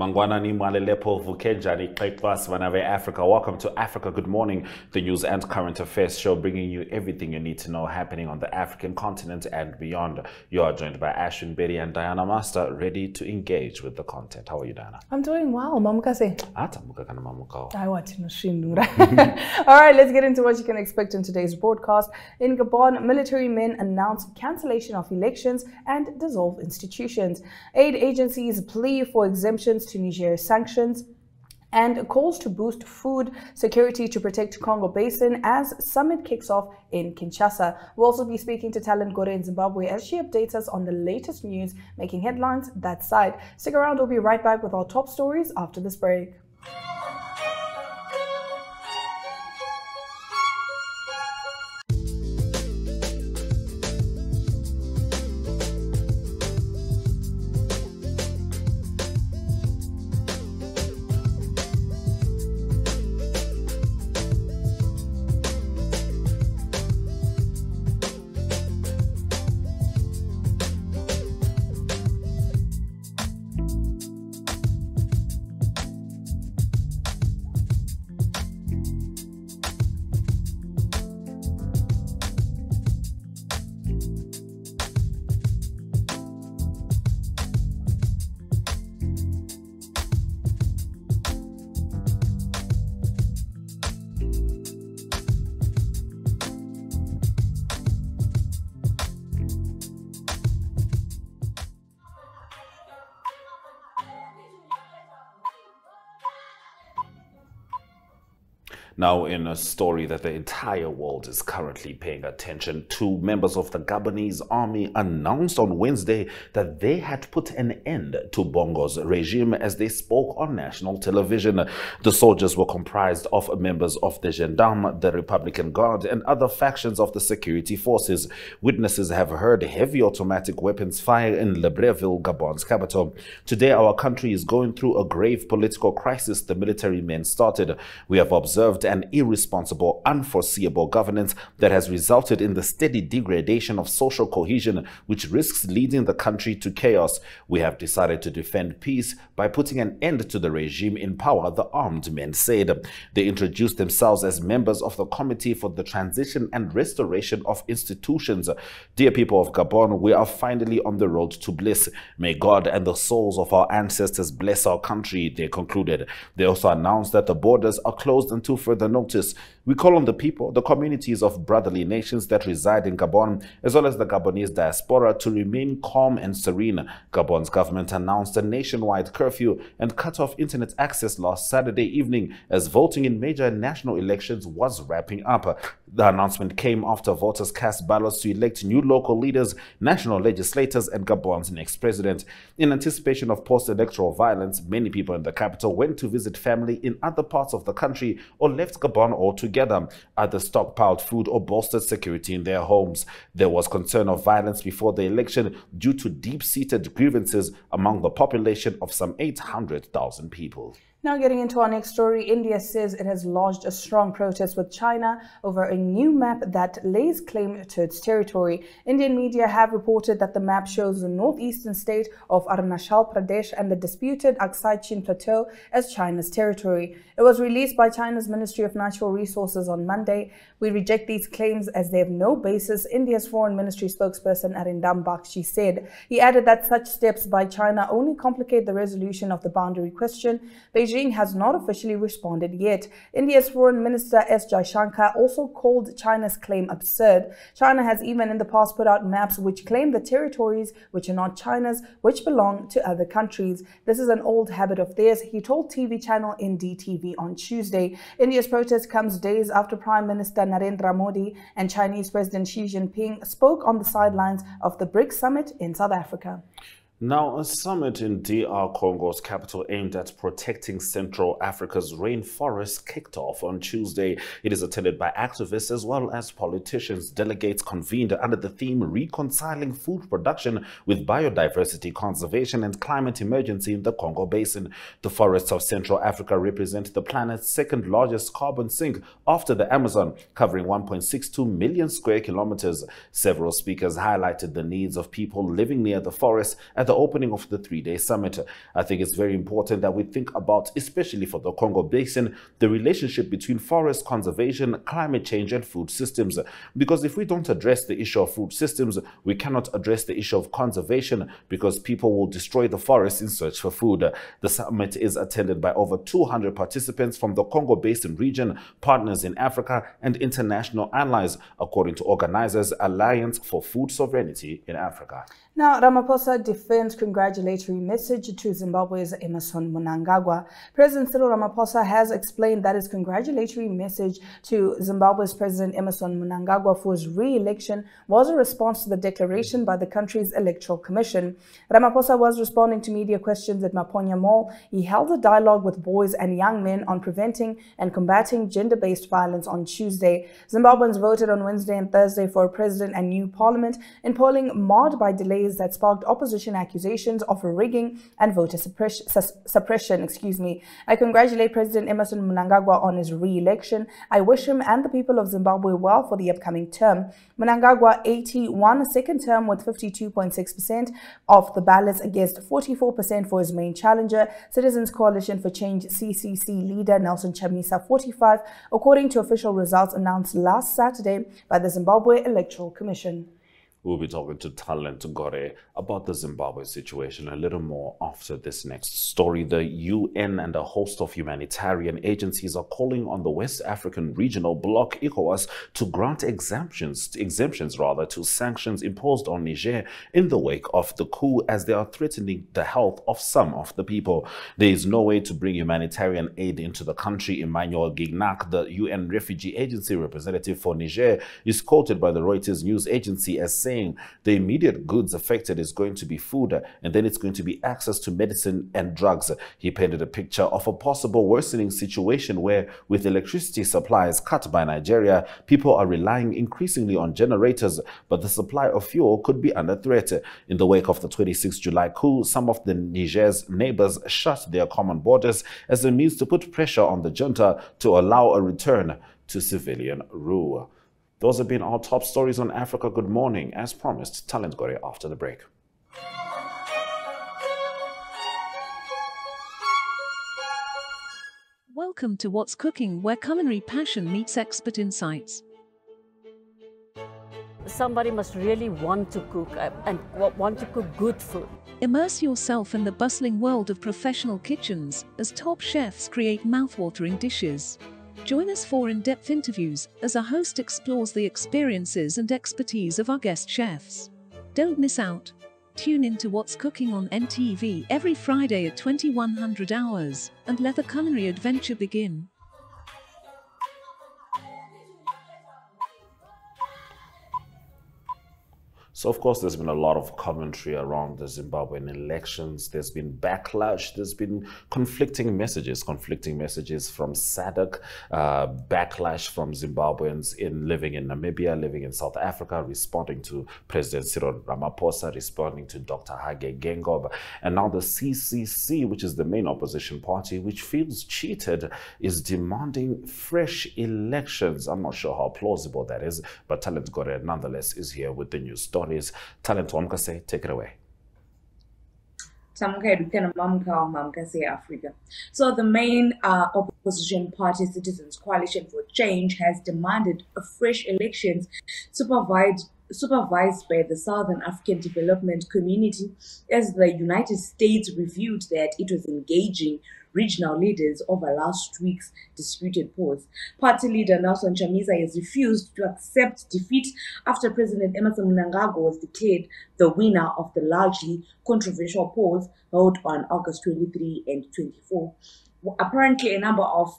Mangwana ni Malelepo Vukenjani Kaikwas Vanave Africa. Welcome to Africa Good Morning, the news and current affairs show bringing you everything you need to know happening on the African continent and beyond. You are joined by Ashwin Betty and Diana Master, ready to engage with the content. How are you, Diana? I'm doing well, Mamukase. Mamukao. All right, let's get into what you can expect in today's broadcast. In Gabon, military men announce cancellation of elections and dissolve institutions. Aid agencies plea for exemptions to Niger sanctions, and calls to boost food security to protect Congo Basin as summit kicks off in Kinshasa. We'll also be speaking to Talent Gore in Zimbabwe as she updates us on the latest news making headlines that side. Stick around, we'll be right back with our top stories after this break. Now, in a story that the entire world is currently paying attention to, members of the Gabonese army announced on Wednesday that they had put an end to Bongo's regime as they spoke on national television. The soldiers were comprised of members of the Gendarme, the Republican Guard, and other factions of the security forces. Witnesses have heard heavy automatic weapons fire in Libreville, Gabon's capital. Today, our country is going through a grave political crisis, the military men started. We have observed an irresponsible, unforeseeable governance that has resulted in the steady degradation of social cohesion, which risks leading the country to chaos. We have decided to defend peace by putting an end to the regime in power, the armed men said. They introduced themselves as members of the Committee for the Transition and Restoration of Institutions. Dear people of Gabon, we are finally on the road to bliss. May God and the souls of our ancestors bless our country, they concluded. They also announced that the borders are closed until further notice. We call on the people, the communities of brotherly nations that reside in Gabon, as well as the Gabonese diaspora, to remain calm and serene. Gabon's government announced a nationwide curfew and cut off internet access last Saturday evening as voting in major national elections was wrapping up. The announcement came after voters cast ballots to elect new local leaders, national legislators, and Gabon's next president. In anticipation of post-electoral violence, many people in the capital went to visit family in other parts of the country or left Gabon altogether, either stockpiled food or bolstered security in their homes. There was concern of violence before the election due to deep-seated grievances among the population of some 800,000 people. Now getting into our next story, India says it has lodged a strong protest with China over a new map that lays claim to its territory. Indian media have reported that the map shows the northeastern state of Arunachal Pradesh and the disputed Aksai Chin Plateau as China's territory. It was released by China's Ministry of Natural Resources on Monday. We reject these claims as they have no basis, India's Foreign Ministry spokesperson Arindam Bakshi said. He added that such steps by China only complicate the resolution of the boundary question. Beijing has not officially responded yet. India's Foreign Minister S. Jaishankar also called China's claim absurd. China has even in the past put out maps which claim the territories which are not China's, which belong to other countries. This is an old habit of theirs, he told TV channel NDTV on Tuesday. India's protest comes days after Prime Minister Narendra Modi and Chinese President Xi Jinping spoke on the sidelines of the BRICS summit in South Africa. Now, a summit in DR Congo's capital aimed at protecting Central Africa's rainforests kicked off on Tuesday. It is attended by activists as well as politicians. Delegates convened under the theme Reconciling Food Production with Biodiversity Conservation and Climate Emergency in the Congo Basin. The forests of Central Africa represent the planet's second largest carbon sink after the Amazon, covering 1.62 million square kilometers. Several speakers highlighted the needs of people living near the forest at the the opening of the three-day summit. I think it's very important that we think about, especially for the Congo Basin, the relationship between forest conservation, climate change, and food systems. Because if we don't address the issue of food systems, we cannot address the issue of conservation, because people will destroy the forest in search for food. The summit is attended by over 200 participants from the Congo Basin region, partners in Africa, and international allies, according to organizers Alliance for Food Sovereignty in Africa. Now, Ramaphosa defends congratulatory message to Zimbabwe's Emmerson Mnangagwa. President Cyril Ramaphosa has explained that his congratulatory message to Zimbabwe's President Emmerson Mnangagwa for his re-election was a response to the declaration by the country's Electoral Commission. Ramaphosa was responding to media questions at Maponya Mall. He held a dialogue with boys and young men on preventing and combating gender-based violence on Tuesday. Zimbabweans voted on Wednesday and Thursday for a president and new parliament in polling marred by delays that sparked opposition accusations of rigging and voter suppression. I congratulate President Emmerson Mnangagwa on his re-election. I wish him and the people of Zimbabwe well for the upcoming term. Mnangagwa, 80, won a second term with 52.6% of the ballots against 44% for his main challenger, Citizens Coalition for Change (CCC) leader Nelson Chamisa, 45, according to official results announced last Saturday by the Zimbabwe Electoral Commission. We'll be talking to Talent Gore about the Zimbabwe situation a little more after this next story. The UN and a host of humanitarian agencies are calling on the West African Regional Bloc, ECOWAS, to grant exemptions to sanctions imposed on Niger in the wake of the coup, as they are threatening the health of some of the people. There is no way to bring humanitarian aid into the country. Emmanuel Gignac, the UN Refugee Agency representative for Niger, is quoted by the Reuters news agency as saying the immediate goods affected is going to be food, and then it's going to be access to medicine and drugs. He painted a picture of a possible worsening situation where, with electricity supplies cut by Nigeria, people are relying increasingly on generators, but the supply of fuel could be under threat. In the wake of the 26th July coup, some of the Niger's neighbors shut their common borders as a means to put pressure on the junta to allow a return to civilian rule. Those have been our top stories on Africa Good Morning. As promised, Talent Gore after the break. Welcome to What's Cooking, where culinary passion meets expert insights. Somebody must really want to cook and want to cook good food. Immerse yourself in the bustling world of professional kitchens as top chefs create mouthwatering dishes. Join us for in-depth interviews as our host explores the experiences and expertise of our guest chefs. Don't miss out. Tune in to What's Cooking on NTV every Friday at 2100 hours and let the culinary adventure begin. So, of course, there's been a lot of commentary around the Zimbabwean elections. There's been backlash. There's been conflicting messages from SADC, backlash from Zimbabweans living in Namibia, living in South Africa, responding to President Cyril Ramaphosa, responding to Dr. Hage Geingob. And now the CCC, which is the main opposition party, which feels cheated, is demanding fresh elections. I'm not sure how plausible that is, but Talent Gore nonetheless is here with the news stories. Talent Wamkase, take it away. Africa. So the main opposition party, Citizens Coalition for Change, has demanded a fresh elections supervised by the Southern African Development Community, as the United States revealed that it was engaging regional leaders over last week's disputed pause. Party leader Nelson Chamisa has refused to accept defeat after President Emmerson Mnangagwa was declared the winner of the largely controversial pause held on August 23 and 24. Apparently, a number of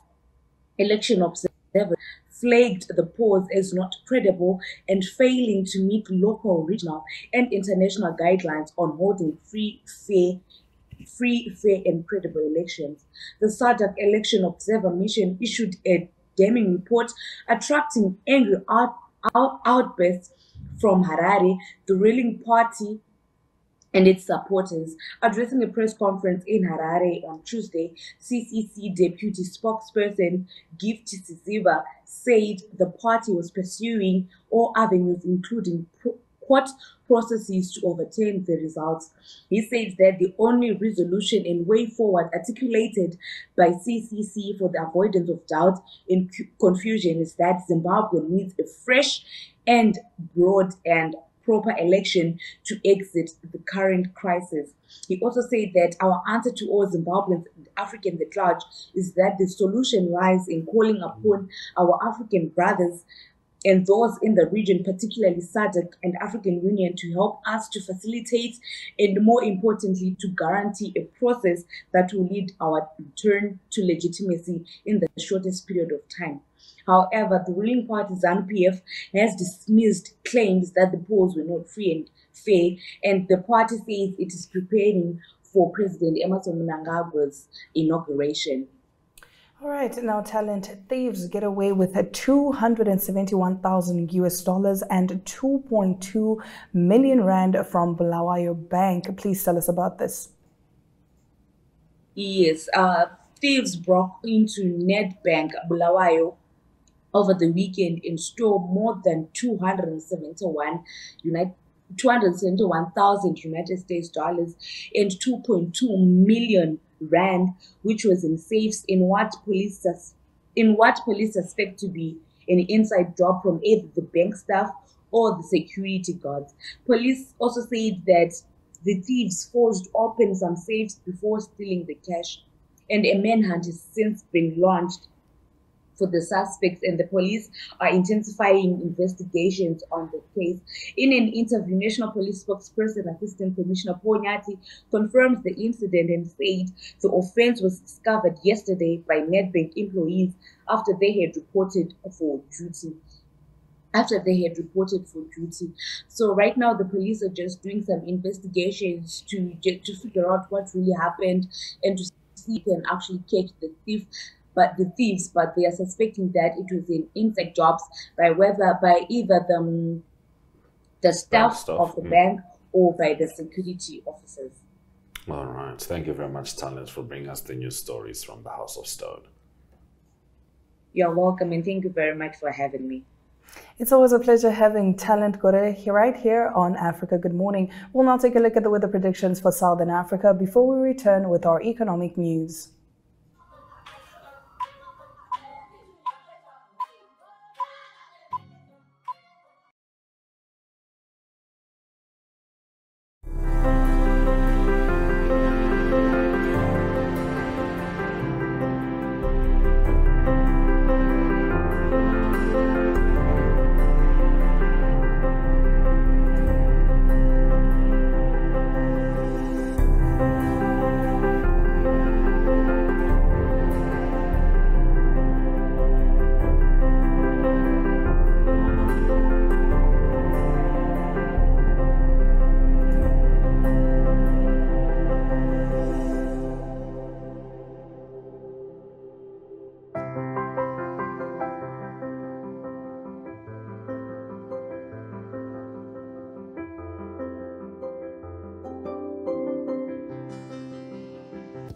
election observers flagged the pause as not credible and failing to meet local, regional, and international guidelines on holding free, fair, and credible elections. The SADC Election Observer Mission issued a damning report attracting angry outbursts from Harare, the ruling party, and its supporters. Addressing a press conference in Harare on Tuesday, CCC Deputy Spokesperson Gift Siziba said the party was pursuing all avenues, including court processes to overturn the results. He said that the only resolution and way forward articulated by CCC for the avoidance of doubt and confusion is that Zimbabwe needs a fresh and broad and proper election to exit the current crisis. He also said that our answer to all Zimbabweans and Africans at large is that the solution lies in calling upon our African brothers and those in the region, particularly SADC and African Union, to help us to facilitate and, more importantly, to guarantee a process that will lead our return to legitimacy in the shortest period of time. However, the ruling party ZANU-PF has dismissed claims that the polls were not free and fair, and the party says it is preparing for President Emmerson Mnangagwa's inauguration. All right, now talent thieves get away with $271,000 and 2.2 million rand from Bulawayo Bank. Please tell us about this. Yes, thieves broke into Nedbank Bulawayo over the weekend and stole more than 271,000 United States dollars and 2.2 million rand, which was in safes in what police suspect to be an inside job from either the bank staff or the security guards. Police also said that the thieves forced open some safes before stealing the cash, and a manhunt has since been launched for the suspects, and the police are intensifying investigations on the case. In an interview, National Police spokesperson Assistant Commissioner Ponyati confirms the incident and said the offense was discovered yesterday by Nedbank employees after they had reported for duty. So right now the police are just doing some investigations to figure out what really happened and to see if they can actually catch the thieves, but they are suspecting that it was in inside jobs by either the staff of the bank or by the security officers. All right. Thank you very much, Talent, for bringing us the news stories from the House of Stone. You're welcome, and thank you very much for having me. It's always a pleasure having Talent Gore right here on Africa Good Morning. We'll now take a look at the weather predictions for Southern Africa before we return with our economic news.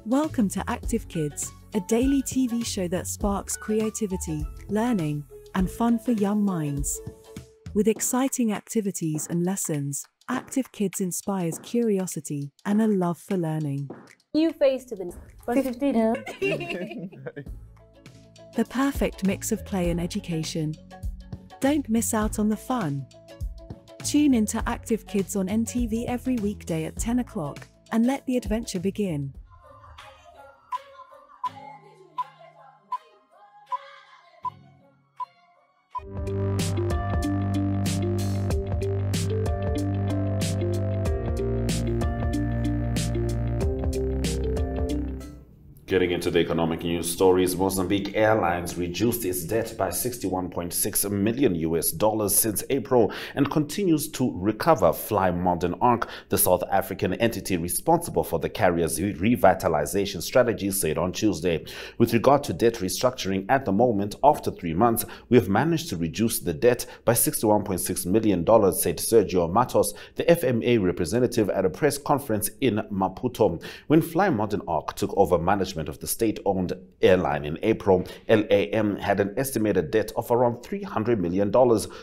Welcome to Active Kids, a daily TV show that sparks creativity, learning, and fun for young minds. With exciting activities and lessons, Active Kids inspires curiosity and a love for learning. New face to the 15. The perfect mix of play and education. Don't miss out on the fun. Tune into Active Kids on NTV every weekday at 10 o'clock and let the adventure begin. Getting into the economic news stories, Mozambique Airlines reduced its debt by $61.6 million since April and continues to recover. Fly Modern Arc, the South African entity responsible for the carrier's revitalization strategy, said on Tuesday. With regard to debt restructuring, at the moment, after 3 months, we have managed to reduce the debt by $61.6 million, said Sergio Matos, the FMA representative, at a press conference in Maputo. When Fly Modern Arc took over management management of the state-owned airline in April. LAM had an estimated debt of around $300 million,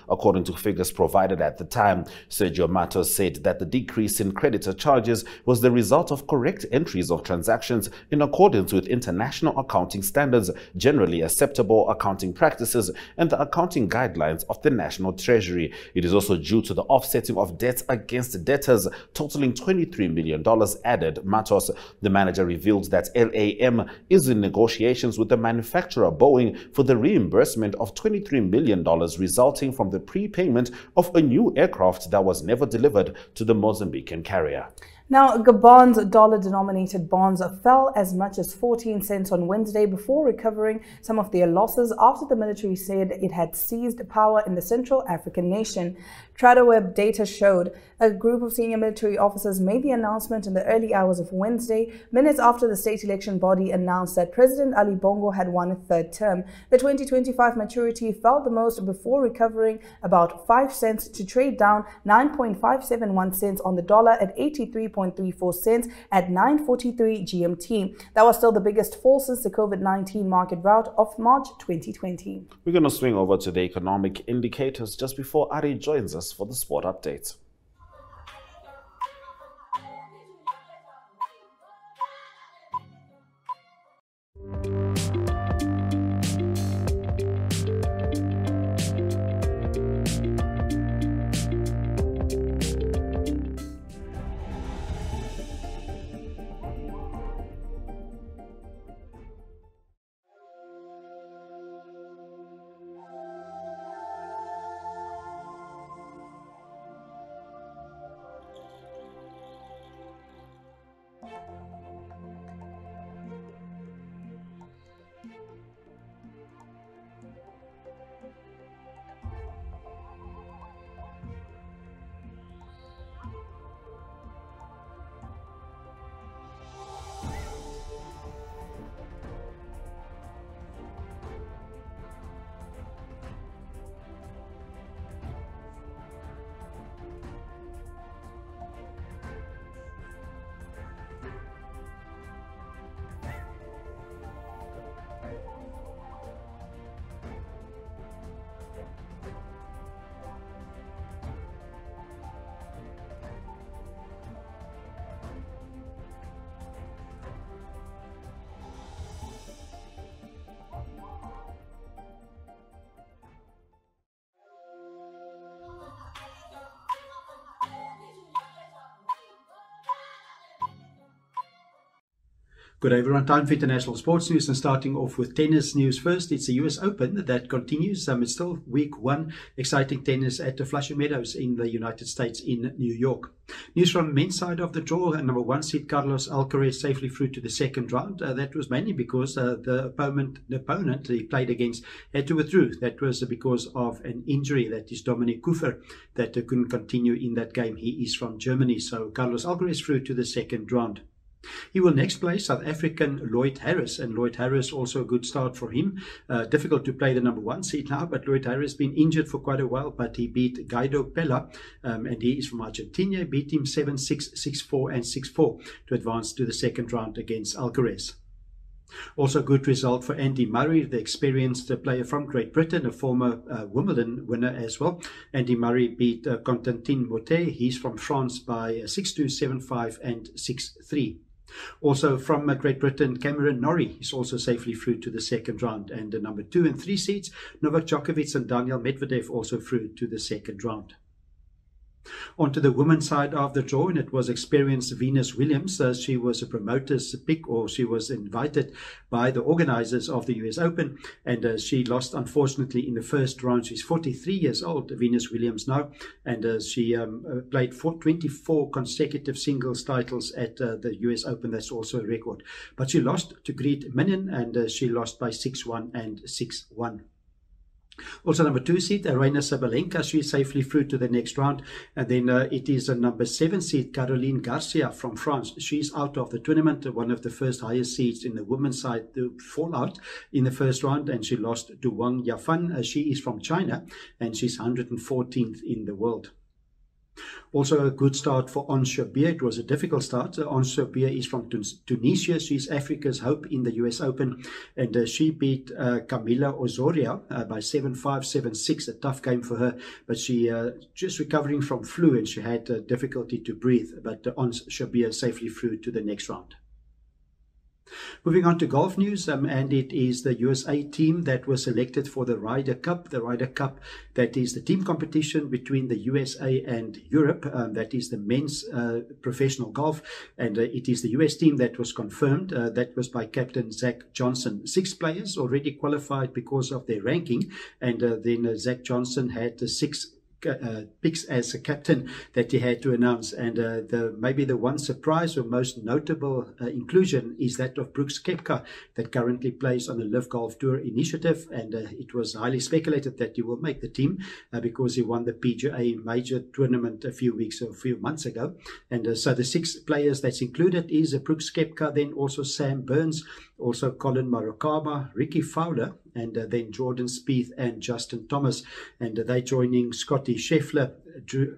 according to figures provided at the time. Sergio Matos said that the decrease in creditor charges was the result of correct entries of transactions in accordance with international accounting standards, generally acceptable accounting practices, and the accounting guidelines of the National Treasury. It is also due to the offsetting of debts against debtors, totaling $23 million, added Matos. The manager revealed that LAM is in negotiations with the manufacturer Boeing for the reimbursement of $23 million resulting from the prepayment of a new aircraft that was never delivered to the Mozambican carrier. Now, Gabon's dollar-denominated bonds fell as much as 14 cents on Wednesday before recovering some of their losses after the military said it had seized power in the Central African nation. TraderWeb data showed a group of senior military officers made the announcement in the early hours of Wednesday, minutes after the state election body announced that President Ali Bongo had won a third term. The 2025 maturity fell the most before recovering about 5 cents to trade down 9.571 cents on the dollar at 83.34 cents at 9:43 GMT. That was still the biggest fall since the COVID-19 market rout of March 2020. We're going to swing over to the economic indicators just before Ari joins us for the sport updates. Good day everyone, time for international sports news, and starting off with tennis news first. It's the US Open that continues. It's still week one. Exciting tennis at the Flushing Meadows in the United States in New York. News from men's side of the draw. Number one seed Carlos Alcaraz safely through to the second round. That was mainly because the opponent he played against had to withdraw. That was because of an injury. That is Dominic Kuffer that couldn't continue in that game. He is from Germany. So Carlos Alcaraz through to the second round. He will next play South African Lloyd Harris, and Lloyd Harris also a good start for him. Difficult to play the number one seed now, but Lloyd Harris has been injured for quite a while, but he beat Guido Pella, and he is from Argentina. He beat him 7-6, 6-4 and 6-4 to advance to the second round against Alcaraz. Also a good result for Andy Murray, the experienced player from Great Britain, a former Wimbledon winner as well. Andy Murray beat Constantin Motet. He's from France by 6-2, 7-5 and 6-3. Also from Great Britain, Cameron Norrie is also safely through to the second round. And the number 2 and 3 seeds, Novak Djokovic and Daniel Medvedev, also through to the second round. On to the women's side of the draw, and it was experienced Venus Williams. She was a promoter's pick, or she was invited by the organizers of the US Open, and she lost unfortunately in the first round. She's 43 years old, Venus Williams now, and she played 24 consecutive singles titles at the US Open. That's also a record. But she lost to Greet Minin, and she lost by 6-1 and 6-1. Also number 2 seed, Aryna Sabalenka, she's safely through to the next round. And then it is a number 7 seed, Caroline Garcia from France. She's out of the tournament, one of the first highest seeds in the women's side to fall out in the first round, and she lost to Wang Yafan. She is from China, and she's 114th in the world. Also a good start for Ons Jabeur. It was a difficult start. Ons Jabeur is from Tunisia. She's Africa's hope in the US Open. And she beat Camila Osorio by 7-5, 7-6. A tough game for her. But she just recovering from flu and she had difficulty to breathe. But Ons Jabeur safely through to the next round. Moving on to golf news, and it is the USA team that was selected for the Ryder Cup. The Ryder Cup, that is the team competition between the USA and Europe. That is the men's professional golf, and it is the US team that was confirmed. That was by Captain Zach Johnson. 6 players already qualified because of their ranking, and then Zach Johnson had 6 picks as a captain that he had to announce, and maybe the one surprise or most notable inclusion is that of Brooks Koepka, that currently plays on the Live Golf Tour initiative, and it was highly speculated that he will make the team because he won the PGA major tournament a few months ago, and so the 6 players that's included is Brooks Koepka, then also Sam Burns, also Colin Morikawa, Ricky Fowler, and then Jordan Spieth and Justin Thomas, and they joining Scotty Scheffler,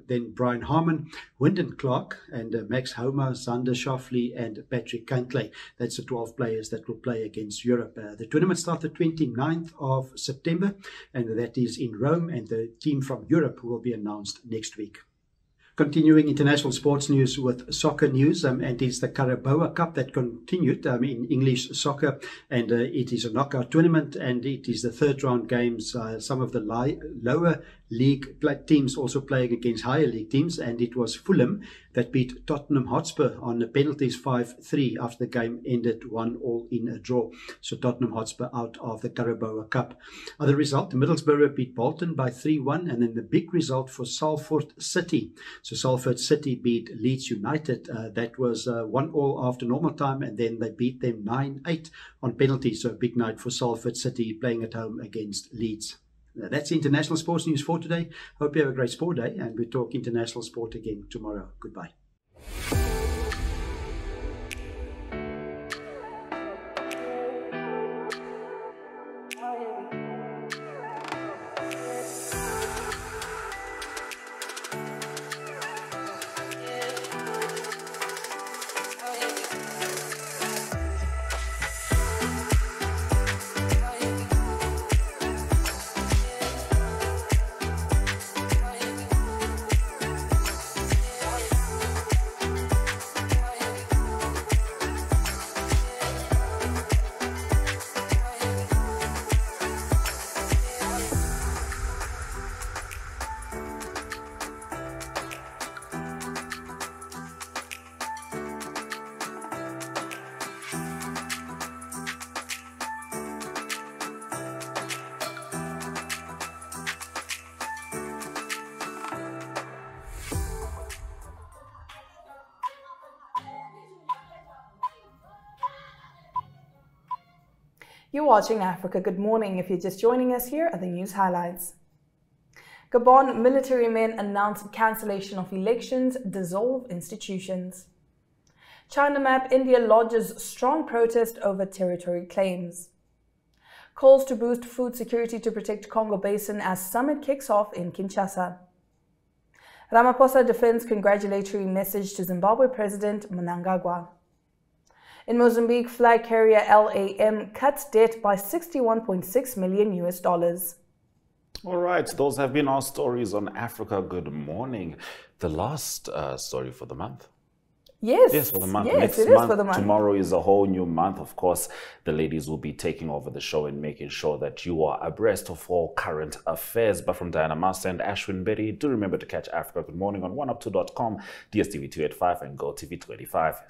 then Brian Harman, Wyndham Clark, and Max Homa, Xander Schauffele, and Patrick Cantlay. That's the 12 players that will play against Europe. The tournament starts the 29th of September, and that is in Rome, and the team from Europe will be announced next week. Continuing international sports news with soccer news, and it's the Carabao Cup that continued in English soccer, and it is a knockout tournament, and it is the 3rd round games. Some of the lower league teams also playing against higher league teams, and it was Fulham that beat Tottenham Hotspur on the penalties 5-3 after the game ended 1-1 in a draw. So Tottenham Hotspur out of the Carabao Cup. Other result, Middlesbrough beat Bolton by 3-1, and then the big result for Salford City. So Salford City beat Leeds United. That was 1-1 after normal time, and then they beat them 9-8 on penalties. So a big night for Salford City playing at home against Leeds. That's international sports news for today. Hope you have a great sport day, and we talk international sport again tomorrow. Goodbye. You're watching Africa Good Morning. If you're just joining us, here are the news highlights. Gabon military men announce cancellation of elections, dissolve institutions. China map, India lodges strong protest over territory claims. Calls to boost food security to protect Congo Basin as summit kicks off in Kinshasa. Ramaphosa defends congratulatory message to Zimbabwe President Mnangagwa. In Mozambique, flag carrier LAM cuts debt by $61.6 million. All right, those have been our stories on Africa Good Morning. The last story for the month. Yes, for the month. Yes, Next it month, is for the month. Tomorrow is a whole new month. Of course, the ladies will be taking over the show and making sure that you are abreast of all current affairs. But from Diana Master and Ashwin Betty, do remember to catch Africa Good Morning on 1up2.com, DSTV 285 and GoTV 285.